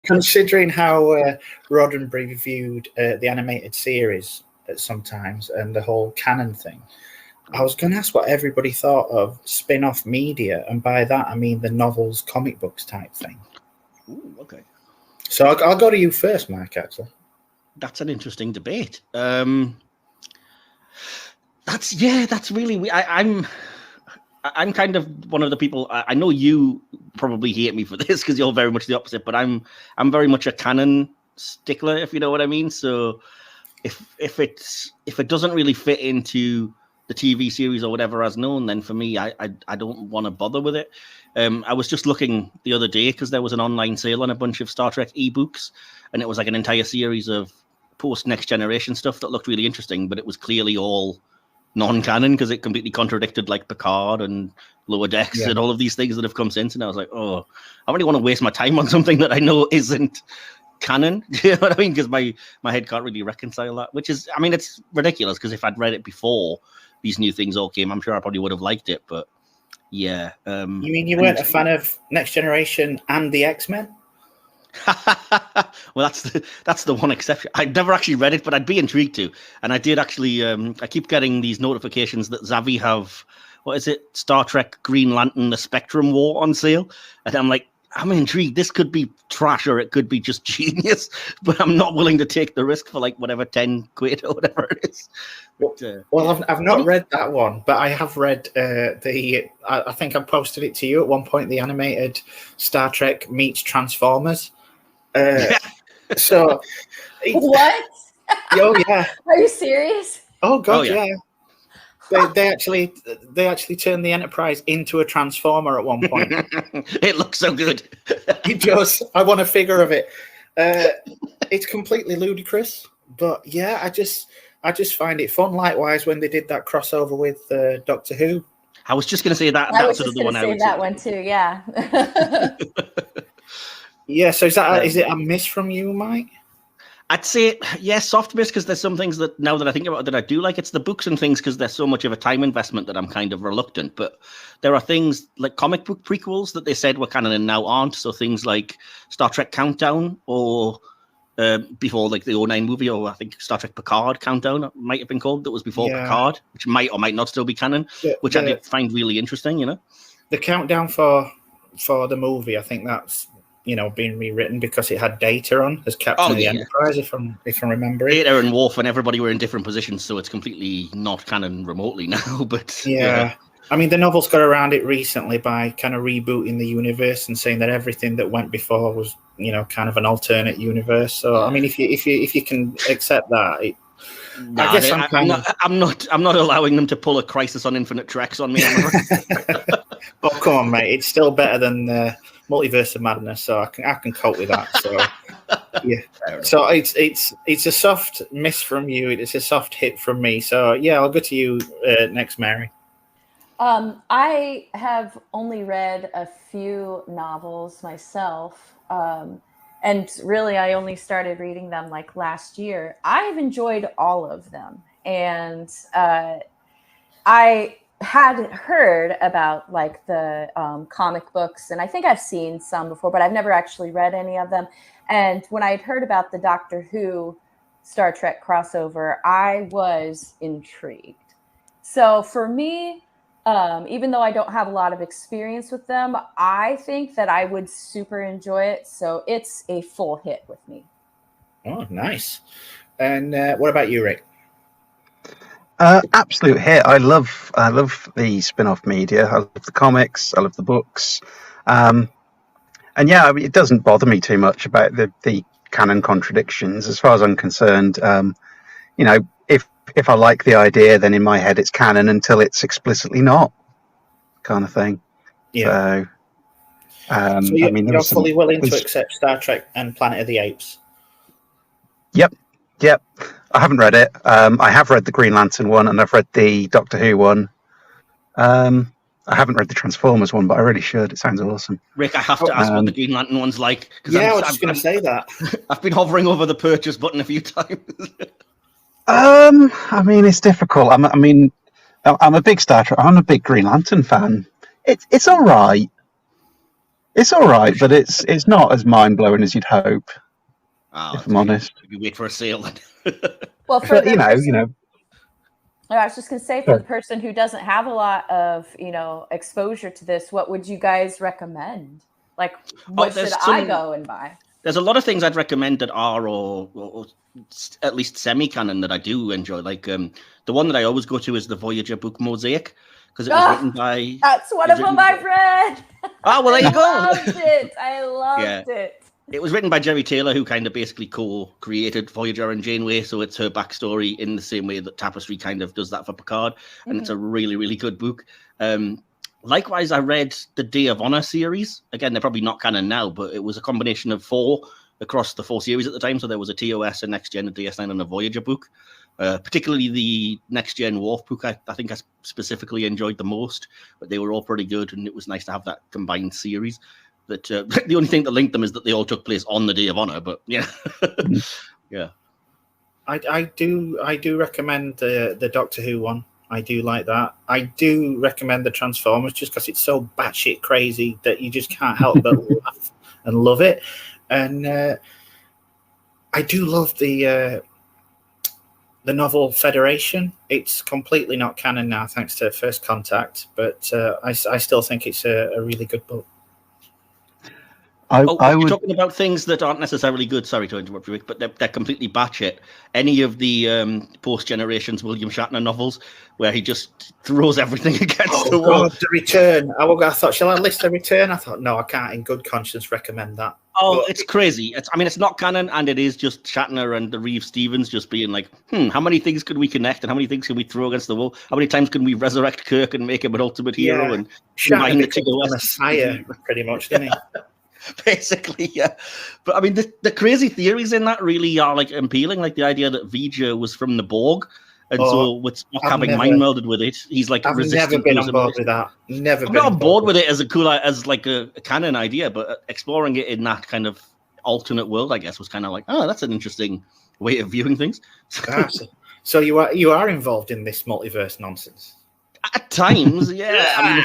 considering how Roddenberry viewed the animated series at sometimes and the whole canon thing, I was going to ask what everybody thought of spin-off media, and by that I mean the novels, comic books type thing. Ooh, okay. So I'll go to you first, Mike, actually. That's an interesting debate. That's really... I'm kind of one of the people. I know you probably hate me for this because you're very much the opposite, but I'm very much a canon stickler, if you know what I mean. So if it doesn't really fit into the TV series or whatever as known, then for me, I don't want to bother with it. I was just looking the other day because there was an online sale on a bunch of Star Trek ebooks, and it was like an entire series of post Next Generation stuff that looked really interesting, but it was clearly all non-canon because it completely contradicted like Picard and Lower Decks and all of these things that have come since. And I was like, oh, I really want to waste my time on something that I know isn't canon. You know what I mean? Because my head can't really reconcile that, which is, I mean, it's ridiculous because if I'd read it before these new things all came, I'm sure I probably would have liked it. But yeah. You mean you weren't a fan of Next Generation and the X-Men? Well, that's the one exception. I'd never actually read it, but I'd be intrigued to. And I did actually. I keep getting these notifications that Zavvi have, what is it, Star Trek Green Lantern: The Spectrum War on sale, and I'm like, I'm intrigued. This could be trash or it could be just genius, but I'm not willing to take the risk for like whatever 10 quid or whatever it is. But, well, I've not read that one, but I have read I think I posted it to you at one point, the animated Star Trek meets Transformers. So what? Oh yeah. Are you serious? Oh god, yeah. They actually turned the Enterprise into a Transformer at one point. It looks so good. It does. I want a figure of it. It's completely ludicrous, but yeah, I just find it fun. Likewise, when they did that crossover with Doctor Who. I was just going to say that. I was just going to say that one too. Yeah. Yeah, so is it a miss from you, Mike? I'd say, yeah, soft miss, because there's some things that, now that I think about it, that I do like. It's the books and things, because there's so much of a time investment that I'm kind of reluctant. But there are things like comic book prequels that they said were canon and now aren't. So things like Star Trek Countdown, or before like the 2009 movie, or I think Star Trek Picard Countdown might have been called, that was before Picard, which might or might not still be canon, which I did find really interesting, you know? The countdown for the movie, I think that's, being rewritten because it had Data on as Captain of the Enterprise, if I remember it. Data and Worf and everybody were in different positions, so it's completely not canon remotely now. But yeah. I mean, the novel's got around it recently by kind of rebooting the universe and saying that everything that went before was, kind of an alternate universe. So, I mean, if you can accept that, I'm not allowing them to pull a Crisis on Infinite Tracks on me. Oh, come on, mate! It's still better than Multiverse of Madness, so I can cope with that. So yeah, so it's a soft miss from you. It's a soft hit from me. So yeah, I'll go to you next, Mary. I have only read a few novels myself, and really I only started reading them like last year. I've enjoyed all of them, and I had heard about like the comic books, and I think I've seen some before, but I've never actually read any of them. And when I had heard about the Doctor Who Star Trek crossover, I was intrigued. So for me, even though I don't have a lot of experience with them, I think that I would super enjoy it. So it's a full hit with me. Oh, nice. And what about you, Rick? Absolute hit. I love the spin-off media. I love the comics. I love the books. And yeah, I mean, it doesn't bother me too much about the canon contradictions. As far as I'm concerned, if I like the idea, then in my head it's canon until it's explicitly not, kind of thing. Yeah. So, you're fully willing to accept Star Trek and Planet of the Apes? Yep. I haven't read it. I have read the Green Lantern one, and I've read the Doctor Who one. I haven't read the Transformers one, but I really should. It sounds awesome. Rick, I have to ask what the Green Lantern one's like. Yeah, I was just going to say that. I've been hovering over the purchase button a few times. I mean, it's difficult. I'm a big Star Trek. I'm a big Green Lantern fan. It's all right. It's all right, but it's not as mind blowing as you'd hope. If I'm honest, you wait for a sale. Then. Well, for but, you know. I was just going to say, for the person who doesn't have a lot of, exposure to this, what would you guys recommend? Like, what should I go and buy? There's a lot of things I'd recommend that are or at least semi-canon that I do enjoy. Like the one that I always go to is the Voyager book Mosaic, because it was written by... That's one of them I've read. Oh, well, there you go. I loved it. It was written by Jerry Taylor, who kind of basically co-created Voyager and Janeway, so it's her backstory in the same way that Tapestry kind of does that for Picard, and it's a really, really good book. Likewise, I read the Day of Honor series. Again, they're probably not canon now, but it was a combination of 4 across the 4 series at the time, so there was a TOS, a Next Gen, a DS9, and a Voyager book. Particularly the Next Gen Worf book, I think I specifically enjoyed the most, but they were all pretty good, and it was nice to have that combined series. That the only thing that linked them is that they all took place on the Day of Honor, but yeah. Yeah. I do recommend the Doctor Who one. I do like that. I do recommend the Transformers just because it's so batshit crazy that you just can't help but laugh and love it. And I do love the novel Federation. It's completely not canon now, thanks to First Contact, but I still think it's a really good book. You're talking about things that aren't necessarily good. Sorry to interrupt you, Rick, but they're completely batshit. Any of the post-generations William Shatner novels where he just throws everything against the wall. God, The Return. I thought, shall I list The Return? I thought, no, I can't in good conscience recommend that. Oh, it's crazy. It's not canon, and it is just Shatner and the Reeve Stevens just being like, how many things could we connect, and how many things can we throw against the wall? How many times can we resurrect Kirk and make him an ultimate hero? And Shatner became a messiah, pretty much, didn't he? Basically, yeah. But I mean, the crazy theories in that really are like appealing, like the idea that V'Ger was from the Borg, and so with Spock having mind melded with it, he's like I've resistant. Never been on board with that. I'm not on board with it as a canon idea, but exploring it in that kind of alternate world, I guess, was kind of like, oh, that's an interesting way of viewing things. So you are involved in this multiverse nonsense at times, yeah. I mean,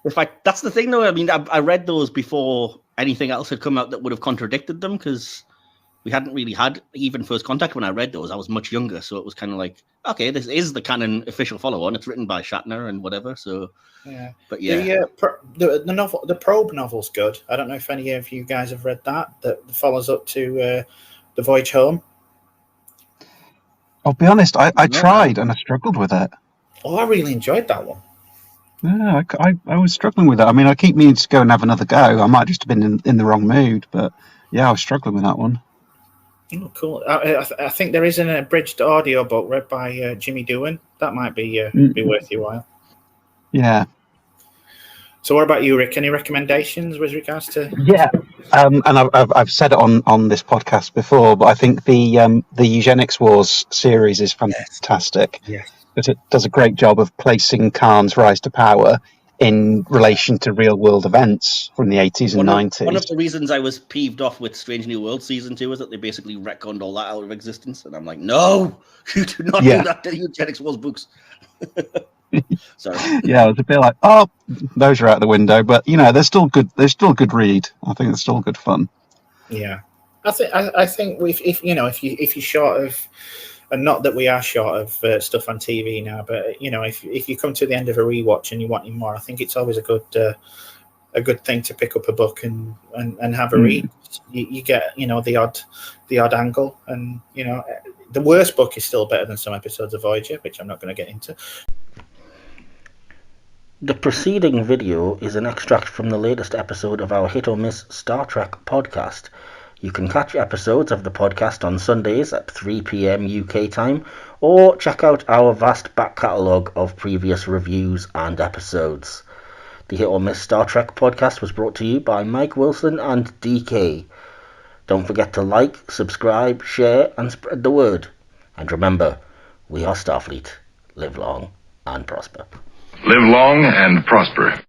if I that's the thing though. I mean, I read those before anything else had come out that would have contradicted them, because we hadn't really had even First Contact when I read those. I was much younger, so it was kind of like, okay, this is the canon official follow-on. It's written by Shatner and whatever. So yeah, but yeah, the novel, the Probe novel's good. I don't know if any of you guys have read that. That follows up to The Voyage Home. I'll be honest, I tried and I struggled with it. Oh, I really enjoyed that one. Yeah, I was struggling with it. I mean, I keep meaning to go and have another go. I might just have been in the wrong mood, but yeah, I was struggling with that one. Oh, cool. I think there is an abridged audio book read by Jimmy Doohan. That might be worth your while. Yeah. So what about you, Rick? Any recommendations with regards to... Yeah, and I've said it on this podcast before, but I think the Eugenics Wars series is fantastic. Yes. But it does a great job of placing Khan's rise to power in relation to real-world events from the 80s and 90s. One of the reasons I was peeved off with Strange New World Season 2 is that they basically retconned all that out of existence. And I'm like, no, you do not do that to Eugenics Wars books. Sorry. Yeah, I was a bit like, oh, those are out the window. But, they're still good. They're still a good read. I think it's still good fun. Yeah. I think if you're short of... And not that we are short of stuff on TV now, but if you come to the end of a rewatch and you want more, I think it's always a good thing to pick up a book and have a read. You get the odd angle, and the worst book is still better than some episodes of Voyager, which I'm not going to get into. The preceding video is an extract from the latest episode of our Hit or Miss Star Trek podcast. You can catch episodes of the podcast on Sundays at 3 p.m. UK time, or check out our vast back catalogue of previous reviews and episodes. The Hit or Miss Star Trek podcast was brought to you by Mike Wilson and DK. Don't forget to like, subscribe, share, and spread the word. And remember, we are Starfleet. Live long and prosper. Live long and prosper.